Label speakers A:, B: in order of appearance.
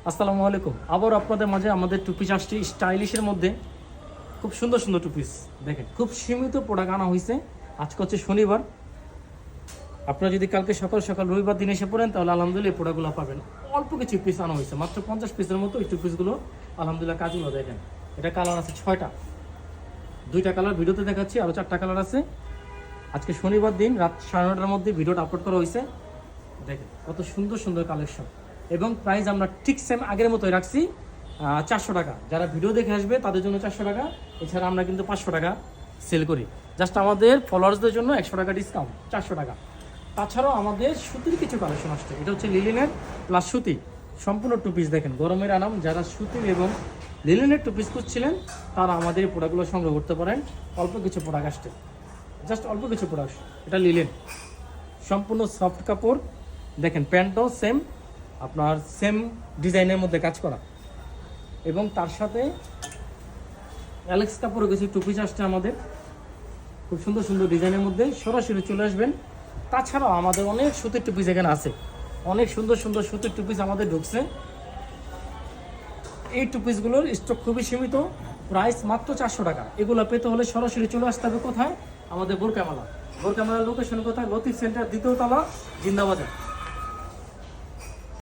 A: আসসালামু আলাইকুম। আবার আপনাদের মাঝে আমাদের টু পিস আসছে স্টাইলিশের মধ্যে। খুব সুন্দর সুন্দর টু পিস দেখেন, খুব সীমিত প্রোডাক্ট আনা হয়েছে। আজকে হচ্ছে শনিবার, আপনারা যদি কালকে সকাল সকাল রবিবার দিন এসে পড়েন তাহলে আলহামদুলিল্লাহ এই প্রোডাক্টগুলো পাবেন। অল্প কিছু পিস আনা হয়েছে, মাত্র 50 পিসের মতো। এই টু পিসগুলো আলহামদুলিল্লাহ কাজগুলো দেখেন। এটা কালার আছে 6টা, 2টা কালার ভিডিওতে দেখাচ্ছি, আরও 4টা কালার আছে। আজকে শনিবার দিন রাত 9:30টার মধ্যে ভিডিওটা আপলোড করা হয়েছে। দেখেন কত সুন্দর সুন্দর কালেকশন, এবং প্রাইস আমরা ঠিক সেম আগের মতোই রাখছি 400 টাকা। যারা ভিডিও দেখে আসবে তাদের জন্য 400 টাকা, এছাড়া আমরা কিন্তু 500 টাকা সেল করি। জাস্ট আমাদের ফলোয়ার্সদের জন্য 100 টাকা ডিসকাউন্ট, 400 টাকা। তাছাড়াও আমাদের সুতির কিছু কালেকশন আসছে। এটা হচ্ছে লিলিনের প্লাস সুতি, সম্পূর্ণ টু পিস দেখেন, গরমের আরাম। যারা সুতি এবং লিলিনের টু পিস খুঁজছিলেন তারা আমাদের এই প্রোডাক্টগুলো সংগ্রহ করতে পারেন। অল্প কিছু প্রোডাক্ট আসছে, জাস্ট অল্প কিছু প্রোডাক্ট। এটা লিলেন, সম্পূর্ণ সফট কাপড় দেখেন, প্যান্টও সেম, আপনার সেম ডিজাইনের মধ্যে কাজ করা, এবং তার সাথে অ্যালেক্স কাপড়ও কিছু টু পিস আসছে আমাদের, খুব সুন্দর সুন্দর ডিজাইনের মধ্যে। সরাসরি চলে আসবেন। তাছাড়াও আমাদের অনেক সুতির টু পিস এখানে আছে, অনেক সুন্দর সুন্দর সুতির টু পিস আমাদের ঢুকছে। এই টু পিসগুলোর স্টক খুবই সীমিত, প্রাইস মাত্র 400 টাকা। এগুলো পেতে হলে সরাসরি চলে আসতে হবে কোথায়? আমাদের বোরকামালা। বোরকামালার লোকেশন কোথায়? লতিফ সেন্টার, 2য় তলা, জিন্দাবাজার।